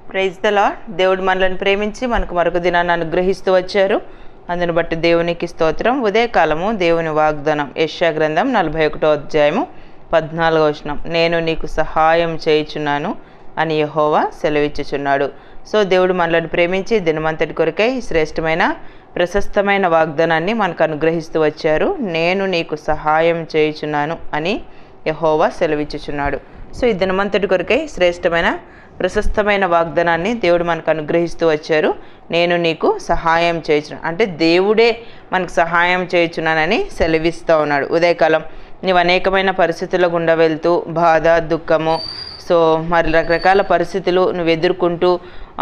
Praise the lord. దేవుడు మనల్ని ప్రేమించి మనకు మరొక దినాన్ని అనుగ్రహిస్తూ వచ్చారు. అందుని బట్టి దేవునికి స్తోత్రం. ఉదయకాలము దేవుని వాగ్దానం యెషయా గ్రంథం 41వ అధ్యాయము 14వ వచనం. నేను నీకు సహాయం చేయుచున్నాను అని యెహోవా సెలవిచ్చుచున్నాడు. సో దేవుడు మనల్ని ప్రేమించి దినమంతటి కొరకై శ్రేష్టమైన ప్రశస్తమైన వాగ్దానాన్ని మనకు అనుగ్రహిస్తూ వచ్చారు. నేను నీకు సహాయం చేయుచున్నాను అని యెహోవా సెలవిచ్చుచున్నాడు. సో ఈ దినమంతటి కొరకై శ్రేష్టమైన ప్రశస్తమైన వాగ్దానాన్ని దేవుడు మనకు అనుగ్రహిస్తూ వచ్చారు. నేను నీకు సహాయం చేయుచున్నాను అంటే దేవుడే మనకు సహాయం చేయుచున్నానని సెలవిస్తూ ఉన్నాడు. ఉదయకాలం నీవు అనేకమైన పరిస్థితుల గుండా వెళ్తూ బాధ, దుఃఖము, సో మరి రకరకాల పరిస్థితులు నువ్వు ఎదుర్కొంటూ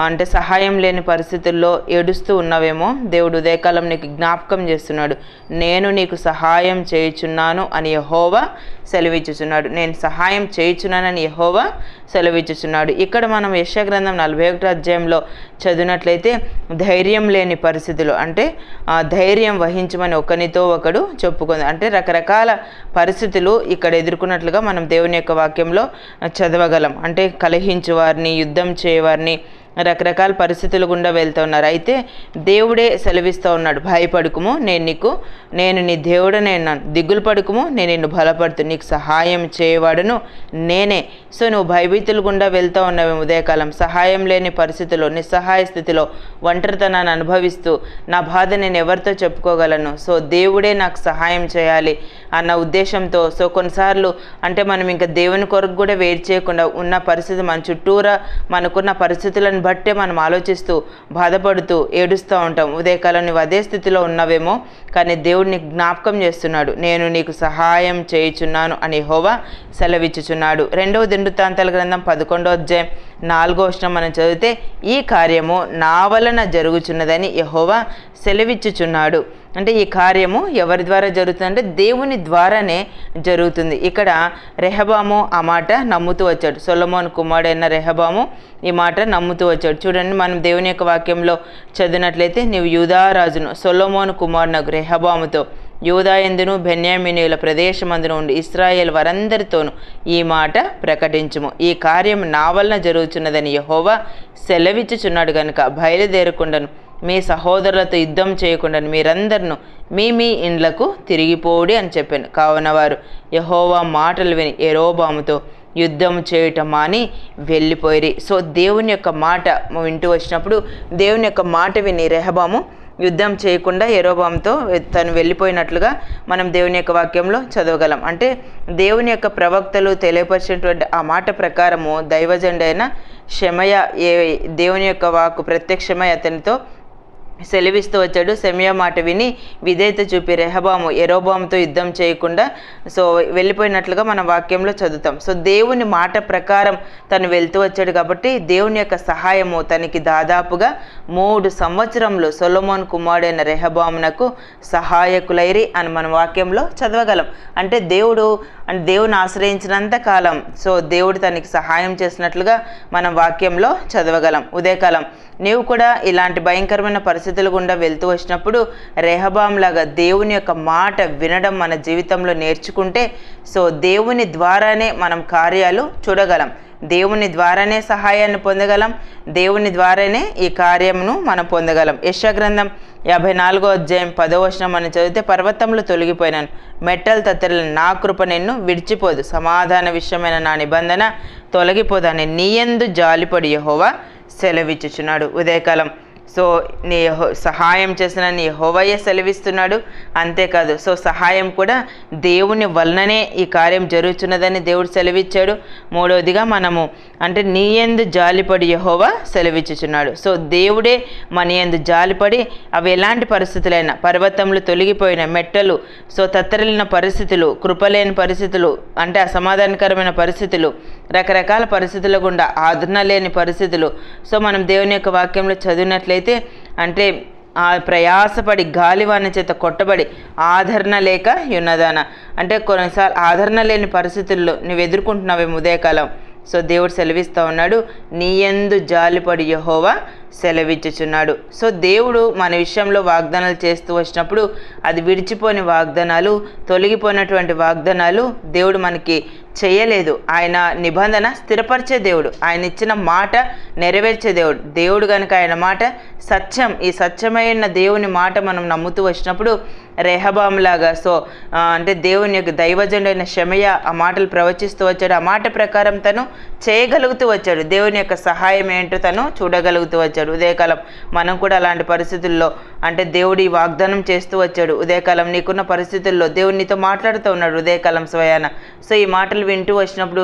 అంటే సహాయం లేని పరిస్థితుల్లో ఏడుస్తూ ఉన్నావేమో. దేవుడు ఉదయకాలం నీకు జ్ఞాపకం చేస్తున్నాడు. నేను నీకు సహాయం చేయుచున్నాను అని యెహోవా సెలవిచ్చుచున్నాడు. నేను సహాయం చేయుచున్నానని యెహోవా సెలవిచ్చుచున్నాడు. ఇక్కడ మనం యెషయా గ్రంథం 41వ అధ్యాయంలో చదివినట్లయితే ధైర్యం లేని పరిస్థితులు అంటే ధైర్యం వహించమని ఒకనితో ఒకడు చెప్పుకుంది. అంటే రకరకాల పరిస్థితులు ఇక్కడ ఎదుర్కొన్నట్లుగా మనం దేవుని యొక్క వాక్యంలో చదవగలం. అంటే కలహించు వారిని, యుద్ధం చేయవారిని, రకరకాల పరిస్థితులు గుండా వెళ్తూ ఉన్నారు. అయితే దేవుడే సెలవిస్తూ ఉన్నాడు, భయపడుకుము, నేను నీ దేవుడనే అన్నాను, దిగులు పడుకుము, నేను నిన్ను బలపడుతూ నీకు సహాయం చేయవాడును నేనే. సో నువ్వు భయభీతులు గుండా వెళ్తూ ఉన్నావు ఉదయకాలం, సహాయం లేని పరిస్థితిలో, నిస్సహాయ స్థితిలో, ఒంటరితనాన్ని అనుభవిస్తూ నా బాధ నేను ఎవరితో చెప్పుకోగలను, సో దేవుడే నాకు సహాయం చేయాలి అన్న ఉద్దేశంతో, సో కొన్నిసార్లు అంటే మనం ఇంకా దేవుని కొరకు కూడా వెయిట్ చేయకుండా ఉన్న పరిస్థితి మన చుట్టూరా మనకున్న పరిస్థితులను బట్టే మనం ఆలోచిస్తూ బాధపడుతూ ఏడుస్తూ ఉంటాం. ఉదయకాలం నువ్వు అదే స్థితిలో ఉన్నావేమో, కానీ దేవుడు నీకు జ్ఞాపకం చేస్తున్నాడు. నేను నీకు సహాయం చేయుచున్నాను అని యెహోవా సెలవిచ్చుచున్నాడు. 2వ దినవృత్తాంతాల గ్రంథం 11వ అధ్యాయం 4వ వచనం మనం చదివితే, ఈ కార్యము నా వలన జరుగుచున్నదని యెహోవా సెలవిచ్చుచున్నాడు. అంటే ఈ కార్యము ఎవరి ద్వారా జరుగుతుందంటే దేవుని ద్వారానే జరుగుతుంది. ఇక్కడ రెహబాము ఆ మాట నమ్ముతూ వచ్చాడు. సొలొమోను కుమారుడైన రెహబాము ఈ మాట నమ్ముతూ వచ్చాడు. చూడండి, మనం దేవుని యొక్క వాక్యంలో చదివినట్లయితే, నీవు యూదారాజును సొలొమోను కుమారునకు రెహబాముతో యూదాయందును బెన్యామీనీయుల ప్రదేశమందును ఉండి ఇశ్రాయేలు వారందరితోనూ ఈ మాట ప్రకటించుము. ఈ కార్యం నా వలన జరుగుతున్నదని యెహోవా సెలవిచ్చుచున్నాడు గనుక బయలుదేరకుండాను మీ సహోదరులతో యుద్ధం చేయకుండా మీరందరూ మీ ఇండ్లకు తిరిగిపోడి అని చెప్పాను. కావున వారు యెహోవా మాటలు విని యెరోబాముతో యుద్ధం చేయటం మాని వెళ్ళిపోయిరి. సో దేవుని యొక్క మాట వింటూ వచ్చినప్పుడు దేవుని యొక్క మాట విని రెహబాము యుద్ధం చేయకుండా యెరోబాముతో తను వెళ్ళిపోయినట్లుగా మనం దేవుని యొక్క వాక్యంలో చదవగలం. అంటే దేవుని యొక్క ప్రవక్తలు తెలియపరిచినటువంటి ఆ మాట ప్రకారము దైవజనుడైన షెమయా దేవుని యొక్క వాక్కు ప్రత్యక్షమై అతనితో సెలవిస్తూ వచ్చాడు. షెమయా మాట విని విధేయత చూపి రెహబాము యెరోబాముతో యుద్ధం చేయకుండా సో వెళ్ళిపోయినట్లుగా మన వాక్యంలో చదువుతాం. సో దేవుని మాట ప్రకారం తను వెళ్తూ వచ్చాడు కాబట్టి దేవుని యొక్క సహాయము తనకి దాదాపుగా 3 సంవత్సరంలో సొలొమోను కుమారుడైన రెహబామునకు సహాయకులైరి అని మన వాక్యంలో చదవగలం. అంటే దేవుని ఆశ్రయించినంత కాలం సో దేవుడు తనకి సహాయం చేసినట్లుగా మనం వాక్యంలో చదవగలం. ఉదయకాలం నీవు కూడా ఇలాంటి భయంకరమైన పరిస్థితులు గుండా వెళ్తూ వచ్చినప్పుడు రెహబాం లాగా దేవుని యొక్క మాట వినడం మన జీవితంలో నేర్చుకుంటే సో దేవుని ద్వారానే మనం కార్యాలు చూడగలం, దేవుని ద్వారానే సహాయాన్ని పొందగలం, దేవుని ద్వారానే ఈ కార్యమును మనం పొందగలం. యెషయా గ్రంథం 54వ అధ్యాయం 10వ వచనం మనం చదివితే, పర్వతములు తొలగిపోయినాను, మెట్టలు తత్తరిన నా కృప నిన్ను విడిచిపోదు, సమాధాన విషయమైన నా నిబంధన తొలగిపోదని నీయందు జాలిపడి యెహోవా సెలవిచ్చుచున్నాడు. ఉదయకాలం సో నీ సహాయం చేసిన నీ యెహోవాయే సెలవిస్తున్నాడు. అంతేకాదు సో సహాయం కూడా దేవుని వలననే ఈ కార్యం జరుగుతున్నదని దేవుడు సెలవిచ్చాడు. 3వదిగా మనము అంటే నీ యందు జాలిపడి యెహోవా సెలవిచ్చుచున్నాడు. సో దేవుడే మన యందు జాలిపడి అవి ఎలాంటి పరిస్థితులైనా, పర్వతములు తొలగిపోయిన మెట్టలు, సో తత్తరిల్లిన పరిస్థితులు, కృపలేని పరిస్థితులు, అంటే అసమాధానకరమైన పరిస్థితులు, రకరకాల పరిస్థితుల గుండా ఆదరణ లేని పరిస్థితులు, సో మనం దేవుని యొక్క వాక్యంలో చదివినట్లయితే అంటే ప్రయాసపడి గాలివాన చేత కొట్టబడి ఆదరణ లేక ఉన్నదాన, అంటే కొన్నిసార్లు ఆదరణ లేని పరిస్థితుల్లో నువ్వు ఎదుర్కొంటున్నావేమో ఉదయకాలం. సో దేవుడు సెలవిస్తూ ఉన్నాడు, నీ యందు జాలిపడి యెహోవా సెలవిచ్చుచున్నాడు. సో దేవుడు మన విషయంలో వాగ్దానాలు చేస్తూ వచ్చినప్పుడు అది విడిచిపోని వాగ్దానాలు, తొలగిపోయినటువంటి వాగ్దానాలు దేవుడు మనకి చేయలేదు. ఆయన నిబంధన స్థిరపరిచే దేవుడు, ఆయన ఇచ్చిన మాట నెరవేర్చే దేవుడు. దేవుడు కనుక ఆయన మాట సత్యం. ఈ సత్యమైన దేవుని మాట మనం నమ్ముతూ వచ్చినప్పుడు రెహబాంలాగా అంటే దేవుని యొక్క దైవజనుడైన షెమయ ఆ మాటలు ప్రవచిస్తూ వచ్చాడు. ఆ మాట ప్రకారం తను చేయగలుగుతూ వచ్చాడు. దేవుని యొక్క సహాయం ఏంటో తను చూడగలుగుతూ వచ్చాడు. ఉదయకాలం మనం కూడా అలాంటి పరిస్థితుల్లో అంటే దేవుడి వాగ్దానం చేస్తూ వచ్చాడు. ఉదయకాలం నీకున్న పరిస్థితుల్లో దేవుడు నీతో మాట్లాడుతూ ఉన్నాడు ఉదయకాలం స్వయాన. ఈ మాటలు వింటూ వచ్చినప్పుడు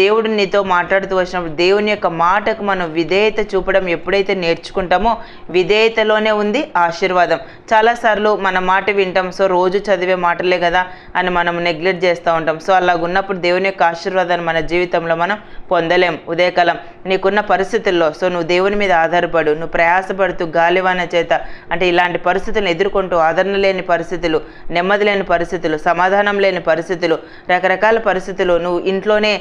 దేవుడు నీతో మాట్లాడుతూ వచ్చినప్పుడు దేవుని యొక్క మాటకు మనం విధేయత చూపడం ఎప్పుడైతే నేర్చుకుంటామో విధేయతలోనే ఉంది ఆశీర్వాదం. చాలాసార్లు మన మాట వింటాం, రోజు చదివే మాటలే కదా అని మనం నెగ్లెక్ట్ చేస్తూ ఉంటాం. అలాగ ఉన్నప్పుడు దేవుని యొక్క ఆశీర్వాదాన్ని మన జీవితంలో మనం పొందలేం. ఉదయకాలం నీకున్న పరిస్థితుల్లో నువ్వు దేవుని మీద ఆధారపడు. నువ్వు ప్రయాసపడుతూ గాలివాన చేత అంటే ఇలాంటి పరిస్థితులను ఎదుర్కొంటూ ఆదరణ లేని పరిస్థితులు, నెమ్మది లేని పరిస్థితులు, సమాధానం లేని పరిస్థితులు, రకరకాల పరిస్థితులు నువ్వు ఇంట్లోనే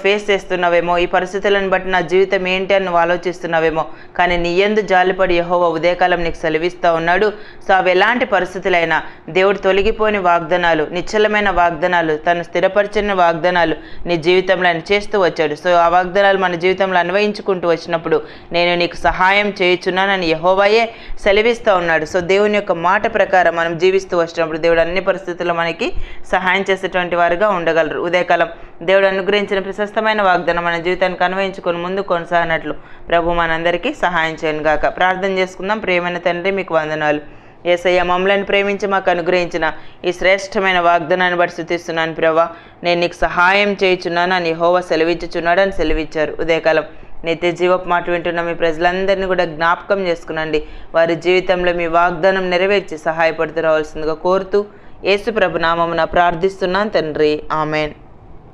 ఫేస్ చేస్తున్నావేమో. ఈ పరిస్థితులను బట్టి నా జీవితం ఏంటి అని నువ్వు ఆలోచిస్తున్నావేమో. కానీ నీ యందు జాలిపడి యెహోవా ఉదయకాలం నీకు సెలవిస్తూ ఉన్నాడు. అవి ఎలాంటి పరిస్థితులైనా దేవుడు తొలగిపోని వాగ్దానాలు, నిశ్చలమైన వాగ్దానాలు, తను స్థిరపరిచిన వాగ్దానాలు నీ జీవితంలో ఆయన చేస్తూ వచ్చాడు. ఆ వాగ్దానాలు మన జీవితంలో అన్వయించుకుంటూ వచ్చినప్పుడు నేను నీకు సహాయం చేయుచున్నానని యెహోవాయే సెలవిస్తూ ఉన్నాడు. దేవుని యొక్క మాట ప్రకారం మనం జీవిస్తూ వచ్చినప్పుడు దేవుడు అన్ని పరిస్థితుల్లో మనకి సహాయం చేసేటువంటి వారుగా ఉండగలరు. ఉదయకాలం దేవుడు అనుగ్రహించిన ప్రశస్తమైన వాగ్దానం మన జీవితానికి అన్వయించుకొని ముందు కొనసాగినట్లు ప్రభు మనందరికీ సహాయం చేయను గాక. ప్రార్థన చేసుకుందాం. ప్రియమైన తండ్రి, మీకు వందనాలు. యేసయ్య, మమ్మల్ని ప్రేమించి మాకు అనుగ్రహించిన ఈ శ్రేష్టమైన వాగ్దానాన్ని బట్టి స్తుతిస్తున్నాను ప్రభా. నేను నీకు సహాయం చేయుచున్నాను అని యెహోవా సెలవిచ్చుచున్నాడు అని సెలవిచ్చారు. ఉదయకాలం నిత్య జీవపు మాట వింటున్న మీ ప్రజలందరినీ కూడా జ్ఞాపకం చేసుకునండి. వారి జీవితంలో మీ వాగ్దానం నెరవేర్చి సహాయపడుతూ రావాల్సిందిగా కోరుతూ యేసు ప్రభు నామమున ప్రార్థిస్తున్నాను తండ్రి. ఆమెన్.